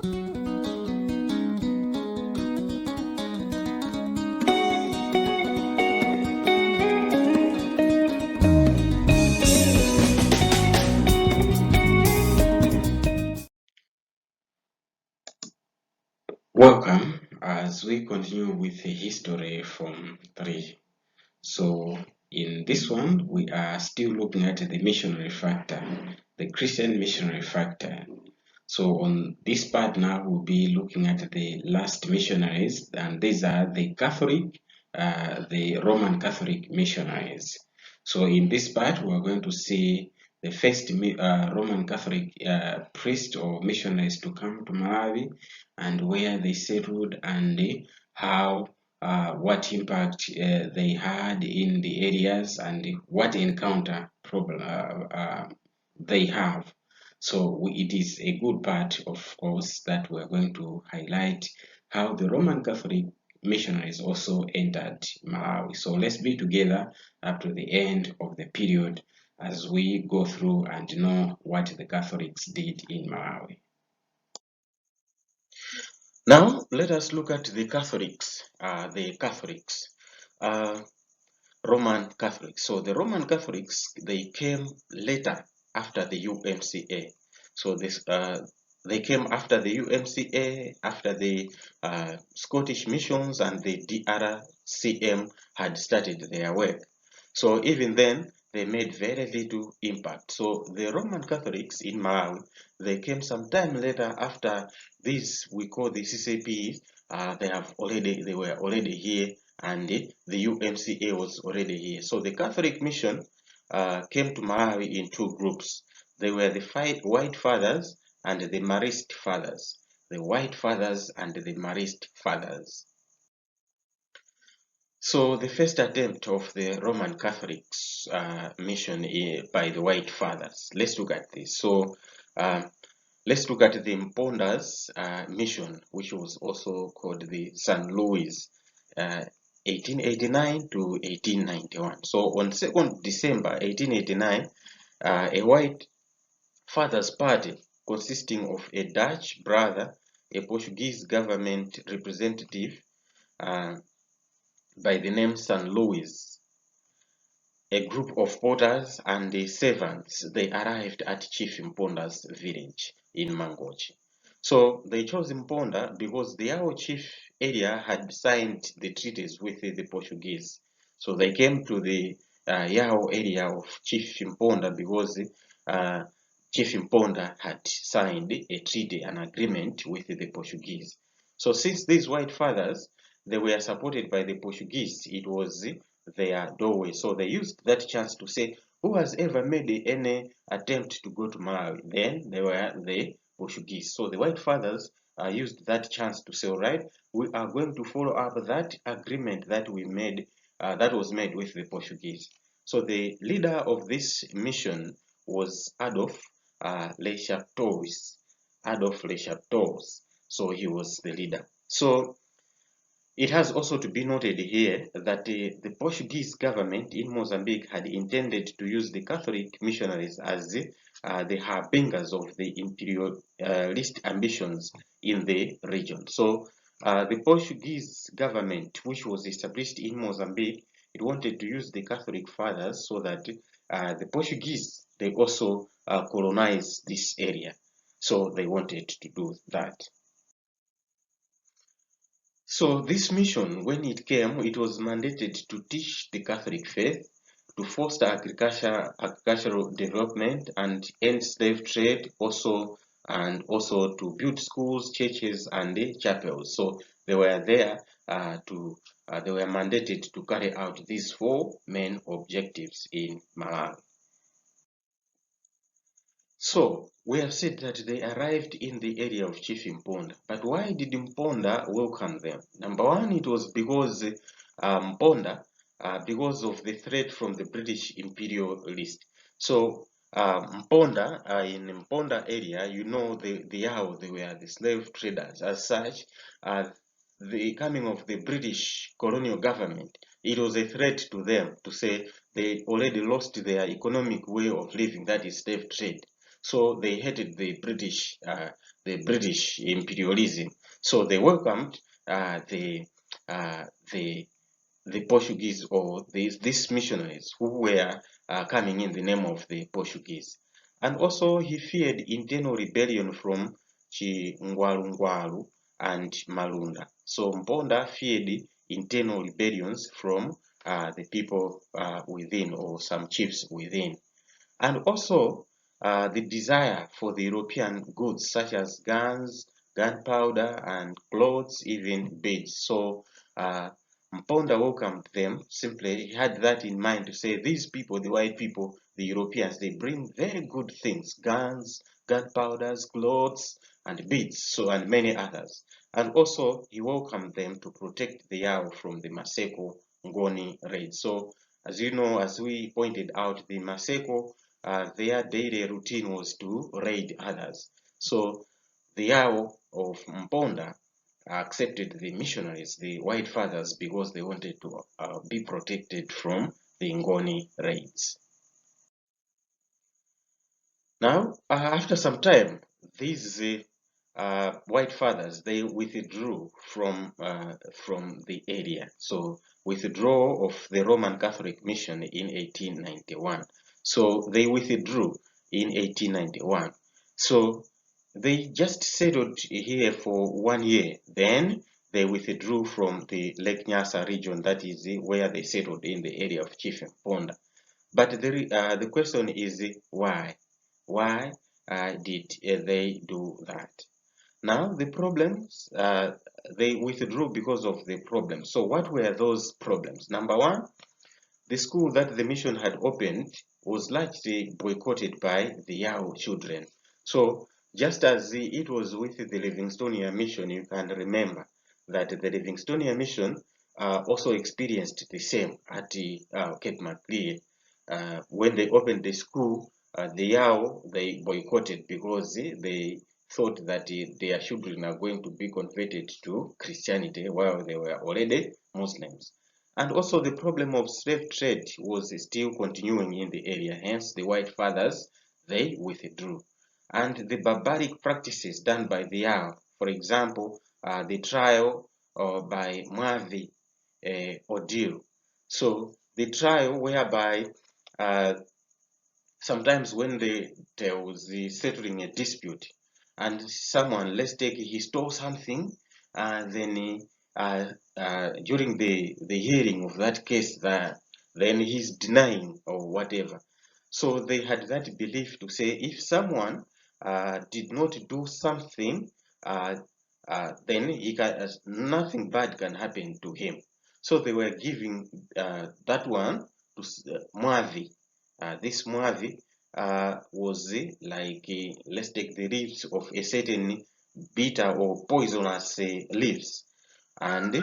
Welcome as we continue with the history from 3. So in this one, we are still looking at the missionary factor, the Christian missionary factor. So on this part now, we'll be looking at the last missionaries, and these are the Catholic, the Roman Catholic missionaries. So in this part, we're going to see the first Roman Catholic priest or missionaries to come to Malawi, and where they settled, and how what impact they had in the areas, and what encounter problem they have. So it is a good part, of course, that we're going to highlight how the Roman Catholic missionaries also entered Malawi. So let's be together up to the end of the period as we go through and know what the Catholics did in Malawi. Now, let us look at the Catholics, Roman Catholics. So the Roman Catholics, they came later after the UMCA. So they came after the UMCA, after the Scottish missions and the DRCM had started their work. So even then, they made very little impact. So the Roman Catholics in Malawi, they came sometime later after these, we call the CCP. They were already here, and the UMCA was already here. So the Catholic mission came to Malawi in two groups. They were the White Fathers and the Marist Fathers. The White Fathers and the Marist Fathers. So the first attempt of the Roman Catholics mission by the White Fathers. Let's look at this. So let's look at the Mponda's mission, which was also called the St. Louis, 1889 to 1891. So on 2nd December 1889, a White Fathers party consisting of a Dutch brother, a Portuguese government representative by the name St. Louis, a group of porters and the servants, they arrived at Chief Mponda's village in Mangochi. So they chose Mponda because the Yao chief area had signed the treaties with the Portuguese. So they came to the Yao area of Chief Mponda because Chief Mponda had signed a treaty, an agreement with the Portuguese. So since these White Fathers, they were supported by the Portuguese, it was their doorway. So they used that chance to say, who has ever made any attempt to go to Malawi? Then they were the Portuguese. So the White Fathers used that chance to say, all right, we are going to follow up that agreement that we made, that was made with the Portuguese. So the leader of this mission was Adolf Le Chapteaux. Adolf Le Chapteaux. So he was the leader. So it has also to be noted here that the Portuguese government in Mozambique had intended to use the Catholic missionaries as the harbingers of the imperialist ambitions in the region. So the Portuguese government, which was established in Mozambique, it wanted to use the Catholic fathers so that the Portuguese, they also colonize this area. So they wanted to do that. So this mission, when it came, it was mandated to teach the Catholic faith, to foster agricultural development and end slave trade, and also to build schools, churches, and chapels. So they were there they were mandated to carry out these four main objectives in Malawi. So we have said that they arrived in the area of Chief Mponda, but why did Mponda welcome them? Number one, it was because Mponda, because of the threat from the British imperialist. So Mponda, in Mponda area, you know, the Yao, they were the slave traders. As such, the coming of the British colonial government, it was a threat to them to say they already lost their economic way of living, that is slave trade. So they hated the British imperialism. So they welcomed uh, the uh, the the Portuguese, or these missionaries who were coming in the name of the Portuguese. And also he feared internal rebellion from Chingwalu and Malunda. So Mponda feared internal rebellions from the people within, or some chiefs within. And also the desire for the European goods such as guns, gunpowder, and clothes, even beads. So Mponda welcomed them. Simply, he had that in mind to say, these people, the white people, the Europeans, they bring very good things: guns, gunpowders, clothes, and beads, so, and many others. And also, he welcomed them to protect the Yao from the Maseko Ngoni raid. So, as you know, as we pointed out, the Maseko, their daily routine was to raid others. So the Yao of Mponda accepted the missionaries, the white fathers, because they wanted to be protected from the Ngoni raids. Now, after some time, these white fathers, they withdrew from the area. So withdrawal of the Roman Catholic mission in 1891. So they withdrew in 1891. So they just settled here for 1 year. Then they withdrew from the Lake Nyasa region, that is where they settled in the area of Chief Ponda. But the question is why? Why did they do that? Now the problems, they withdrew because of the problems. So what were those problems? Number one, the school that the mission had opened was largely boycotted by the Yao children. So just as it was with the Livingstonia mission, you can remember that the Livingstonia mission also experienced the same at Cape Maclear. When they opened the school, the Yao, they boycotted because they thought that their children are going to be converted to Christianity while they were already Muslims. And also the problem of slave trade was still continuing in the area, hence the white fathers, they withdrew. And the barbaric practices done by the Yao, for example, the trial by Mwavi Odil. So the trial whereby uh, sometimes when there was settling a dispute and someone, let's take, he stole something, then during the hearing of that case, then he's denying or whatever. So they had that belief to say, if someone did not do something, uh, then nothing bad can happen to him. So they were giving that one to Mwavi. This Mwavi was like, let's take the leaves of a certain bitter or poisonous leaves, and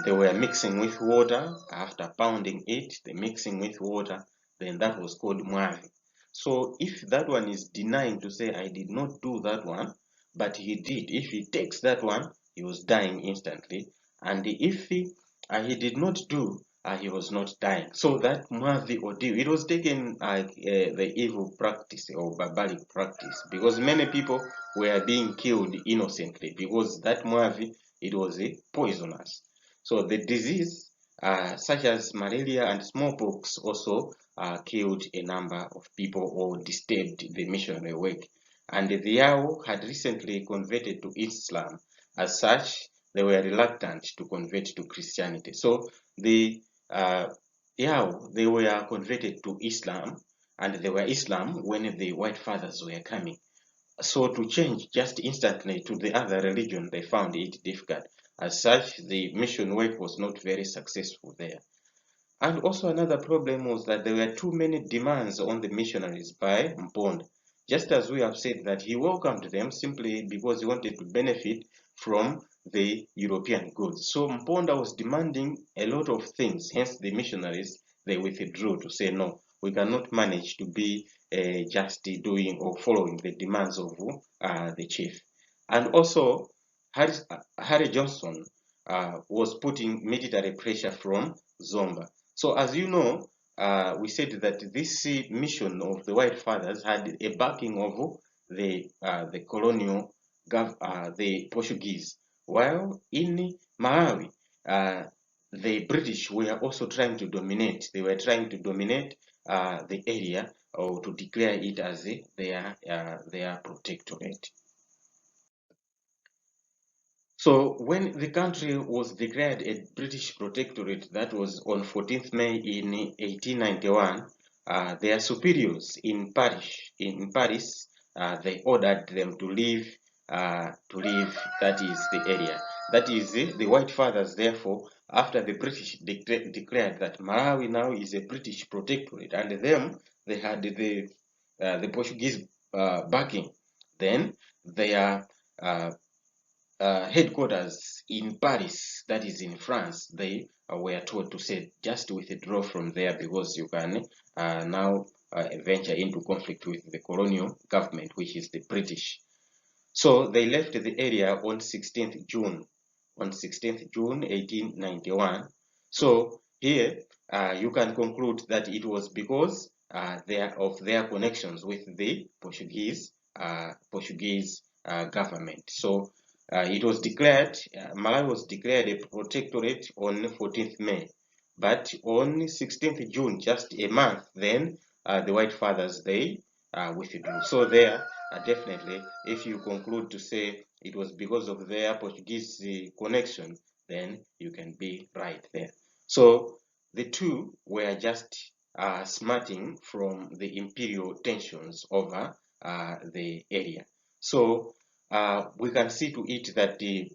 they were mixing with water. After pounding it, they mixing with water, then that was called Mwavi. So if that one is denying to say, I did not do that one, but he did, if he takes that one, he was dying instantly. And if he did not do, he was not dying. So that Mwavi ordeal, it was taken the evil practice or barbaric practice, because many people were being killed innocently because that Mwavi, it was poisonous. So the disease, such as malaria and smallpox, also killed a number of people or disturbed the missionary work. And the Yao had recently converted to Islam. As such, they were reluctant to convert to Christianity. So the Yao, they were converted to Islam, and they were Islam when the white fathers were coming. So to change just instantly to the other religion, they found it difficult. As such, the mission work was not very successful there. And also another problem was that there were too many demands on the missionaries by Mponda. Just as we have said that he welcomed them simply because he wanted to benefit from the European goods. So Mponda was demanding a lot of things, hence the missionaries, they withdrew to say, no, we cannot manage to be just doing or following the demands of the chief. And also, Harry Johnson was putting military pressure from Zomba. So as you know, we said that this mission of the White Fathers had a backing of the colonial the Portuguese, while in Malawi the British were also trying to dominate. They were trying to dominate the area, or to declare it as their protectorate. So when the country was declared a British protectorate, that was on 14th May in 1891, their superiors in Paris, they ordered them to leave, that is the area. That is the White Fathers, therefore, after the British declared that Malawi now is a British protectorate, and them, they had the Portuguese backing. Then their headquarters in Paris, that is in France, they were told to say just withdraw from there, because you can now venture into conflict with the colonial government, which is the British. So they left the area on 16th June, 1891. So here you can conclude that it was because of their connections with the Portuguese government. So it was declared, Malawi was declared a protectorate on 14th May, but on 16th June, just a month, then the White Fathers, they withdrew. So there, definitely, if you conclude to say it was because of their Portuguese connection, then you can be right there. So the two were just smarting from the imperial tensions over the area. So we can see to it that the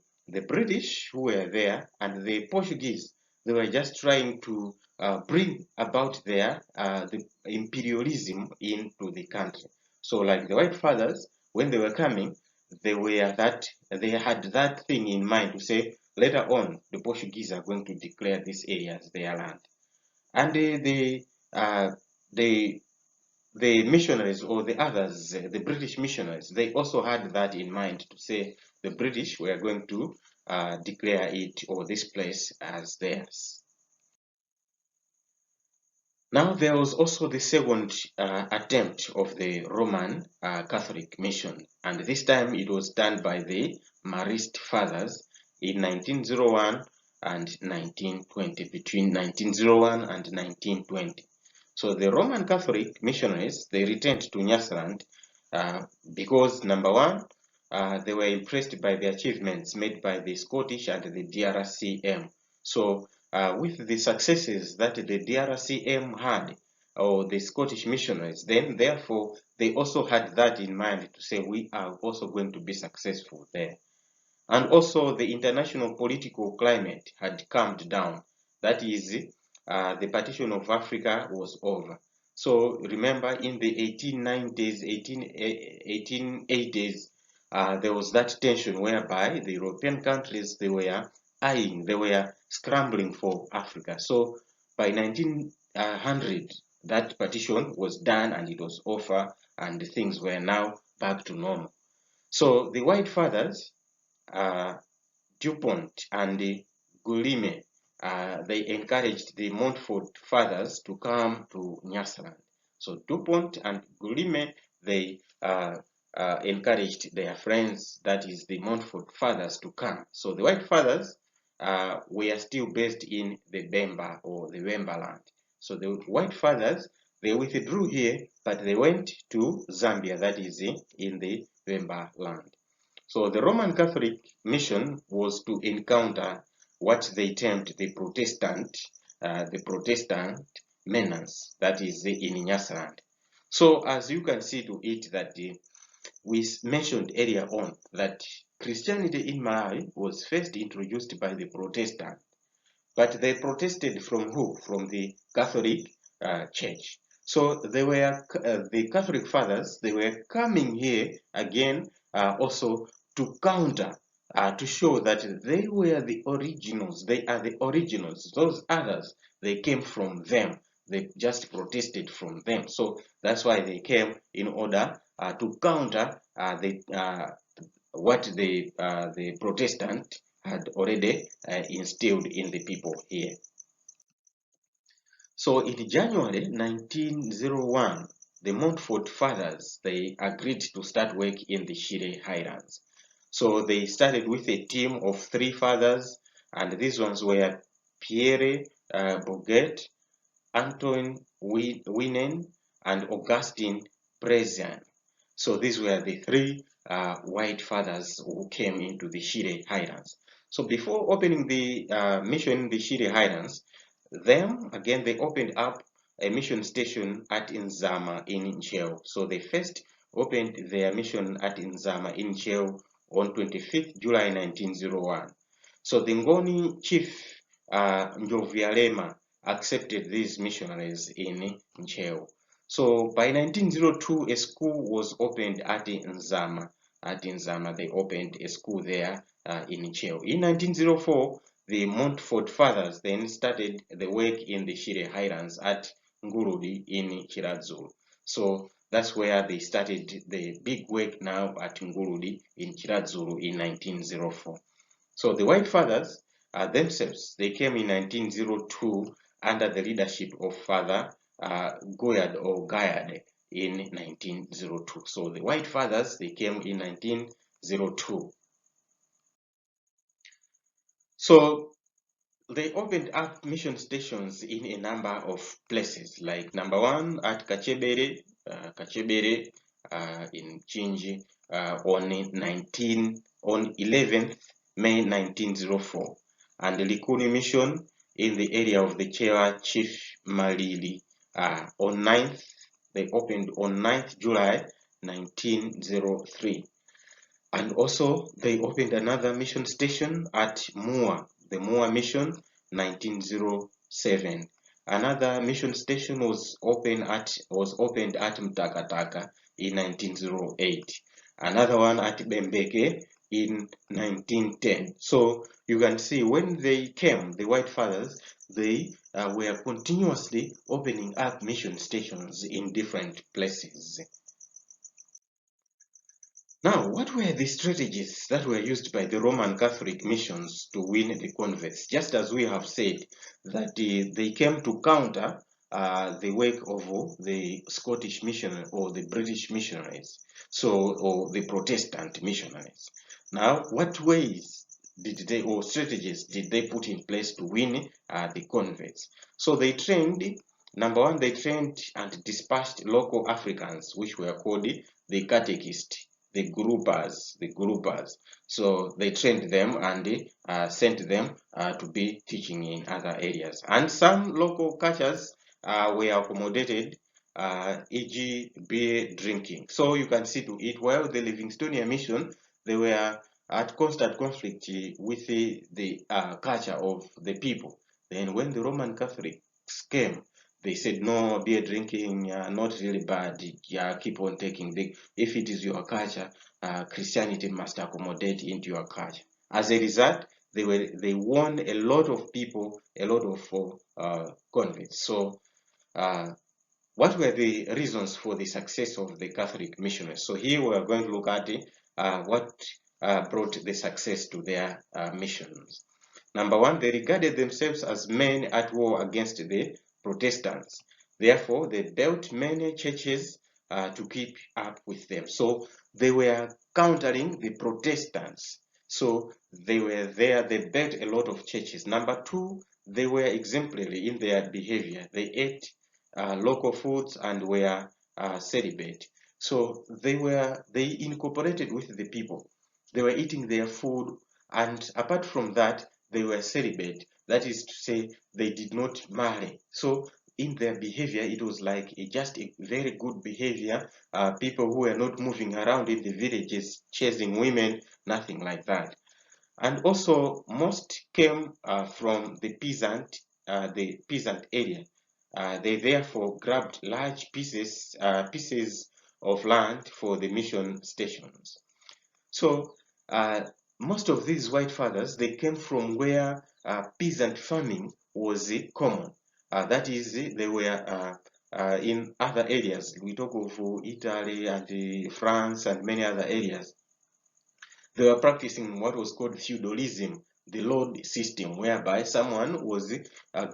British who were there and the Portuguese, they were just trying to bring about the imperialism into the country. So like the White Fathers, when they were coming, they had that thing in mind to say later on the Portuguese are going to declare this area as their land. And the missionaries, or the others, the British missionaries, they also had that in mind to say the British were going to declare it, or this place, as theirs. Now there was also the second attempt of the Roman Catholic mission, and this time it was done by the Marist Fathers in 1901 and 1920, between 1901 and 1920. So the Roman Catholic missionaries, they returned to Nyasaland because, number one, they were impressed by the achievements made by the Scottish and the DRCM. So with the successes that the DRCM had, or the Scottish missionaries, then therefore they also had that in mind to say we are also going to be successful there. And also the international political climate had calmed down. That is, the partition of Africa was over. So remember, in the 1890s, 1880s, there was that tension whereby the European countries, they were scrambling for Africa. So by 1900, that partition was done and it was over, and things were now back to normal. So the White Fathers, didnt and Guilherme, they encouraged the Montford Fathers to come to Nyasaland. So didnt and Guilherme, they encouraged their friends, that is the Montford Fathers, to come. So the White Fathers were still based in the Bemba, or the Wemba land. So the White Fathers, they withdrew here, but they went to Zambia, that is in the Wemba land. So the Roman Catholic mission was to encounter what they termed the Protestant menace, that is in Nyasaland. So as you can see to it that we mentioned earlier on that Christianity in Malawi was first introduced by the Protestant, but they protested from who? From the Catholic Church. So they were the Catholic fathers. They were coming here again, also to counter, to show that they were the originals. They are the originals. Those others, they came from them. They just protested from them. So that's why they came, in order to counter what the Protestant had already instilled in the people here. So in January 1901, the Montford Fathers, they agreed to start work in the Shire Highlands. So they started with a team of 3 fathers, and these ones were Pierre Bourget, Antoine Winen, and Augustin Prezian. So these were the 3 white fathers who came into the Shire Highlands. So before opening the mission in the Shire Highlands, they opened up a mission station at Nzama in Ncheo. So they first opened their mission at Nzama in Ncheo on 25th July 1901. So the Ngoni chief Njovialema accepted these missionaries in Ncheo. So by 1902, a school was opened at Nzama. At Nzama, they opened a school there in Ncheo. In 1904, the Montford Fathers then started the work in the Shire Highlands at Ngurudi in Chiradzulu. So that's where they started the big work now at Ngurudi in Chiradzulu in 1904. So the White Fathers themselves, they came in 1902 under the leadership of Father Goyard or Gayad in 1902. So the White Fathers, they came in 1902. So they opened up mission stations in a number of places, like number 1 at Kachebere in Chinji on 11th May 1904, and the Likuni mission in the area of the Chewa Chief Malili on 9th. They opened on 9th July 1903. And also they opened another mission station at Mua, the Mua mission, 1907. Another mission station was opened at Mtakataka in 1908. Another one at Bembeke in 1910. So you can see when they came, the White Fathers, they were continuously opening up mission stations in different places. Now, what were the strategies that were used by the Roman Catholic missions to win the converts? Just as we have said that they came to counter the work of the Scottish missionary or the British missionaries, or the Protestant missionaries. Now, what ways did they or strategies did they put in place to win the converts? So they trained. Number 1, they trained and dispatched local Africans, which were called the catechists. The groupers. So they trained them and sent them to be teaching in other areas. And some local cultures were accommodated, e.g. beer drinking. So you can see to it, while the Livingstonian mission, they were at constant conflict with the culture of the people. Then when the Roman Catholics came, they said, no, beer drinking, not really bad. Yeah, keep on taking. If it is your culture, Christianity must accommodate into your culture. As a result, they won a lot of people, a lot of converts. So, what were the reasons for the success of the Catholic missionaries? So here we are going to look at what brought the success to their missions. Number 1, they regarded themselves as men at war against the Protestants. Therefore, they built many churches to keep up with them. So they were countering the Protestants. So they were there, they built a lot of churches. Number 2, they were exemplary in their behavior. They ate local foods and were celibate. So they incorporated with the people. They were eating their food, and apart from that, they were celibate. That is to say, they did not marry. So in their behavior, it was like just a very good behavior. People who were not moving around in the villages chasing women, nothing like that. And also, most came from the peasant area. They therefore grabbed large pieces of land for the mission stations. So most of these white fathers, they came from where peasant farming was common. That is, they were in other areas. We talk of Italy and France and many other areas. They were practicing what was called feudalism. the load system, whereby someone was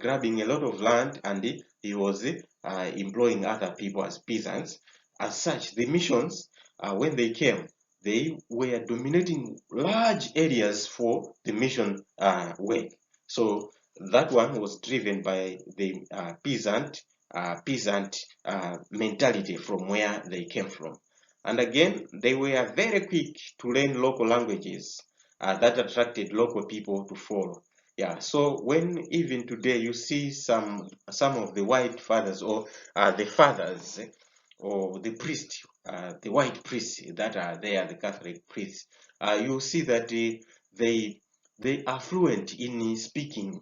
grabbing a lot of land and he was employing other people as peasants. As such, the missions, when they came, they were dominating large areas for the mission work. So that one was driven by the peasant mentality from where they came from. And again, they were very quick to learn local languages that attracted local people to follow. Yeah, so when even today you see some of the white fathers, or the fathers, or the priests, the white priests that are there, the Catholic priests, you see that they are fluent in speaking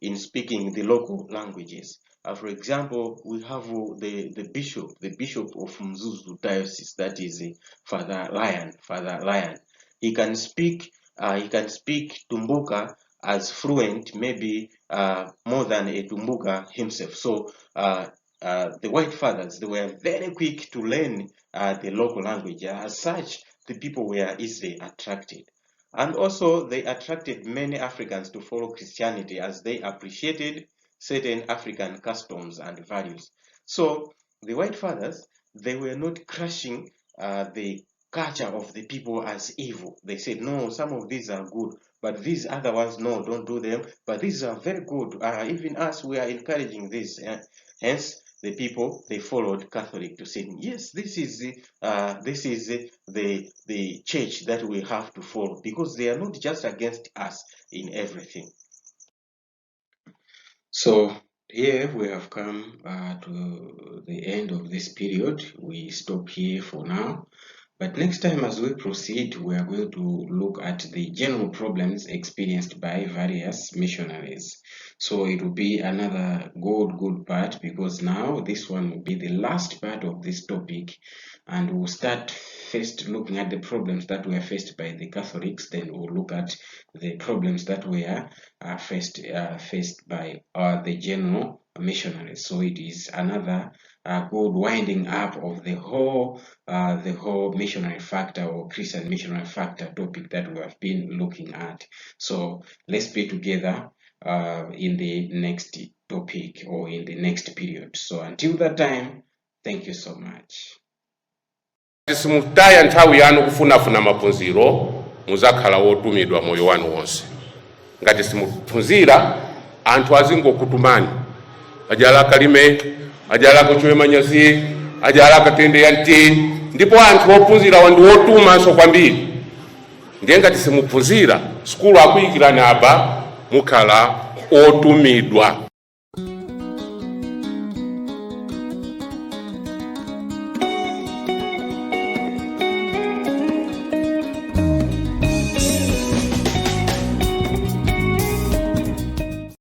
the local languages. For example, we have the bishop of Mzuzu diocese, that is Father Lion. He can speak Tumbuka as fluent, maybe more than a Tumbuka himself. So the white fathers, they were very quick to learn the local language. As such, the people were easily attracted. And also, they attracted many Africans to follow Christianity, as they appreciated certain African customs and values. So the white fathers, they were not crushing the culture of the people as evil. They said, no, some of these are good, but these other ones, no, don't do them. But these are very good. Even us, we are encouraging this. Hence, the people, they followed Catholic to say, yes, this is the church that we have to follow, because they are not just against us in everything. So here we have come to the end of this period. We stop here for now. But next time, as we proceed, we are going to look at the general problems experienced by various missionaries. So it will be another good part, because now this one will be the last part of this topic, and we'll start first looking at the problems that were faced by the Catholics. Then we'll look at the problems that were faced by the general missionaries. So it is another good winding up of the whole missionary factor, or Christian missionary factor topic that we have been looking at. So let's be together in the next topic, or in the next period. So until that time, thank you so much. Simutaya nthawi yanu kufunafuna maphunziro, muzakhala wotumidwa moyo wanu wonse. Ngati simuphunzira, anthu azingokutumani. Ajala kalime, ajala kuchwe manyazi, ajala katende yanti, ndipo anthu ophunzira wandu wotuma so kwambiri. Ndiye ngati simuphunzira, skulu akuyikirani apa, mukhala otumidwa.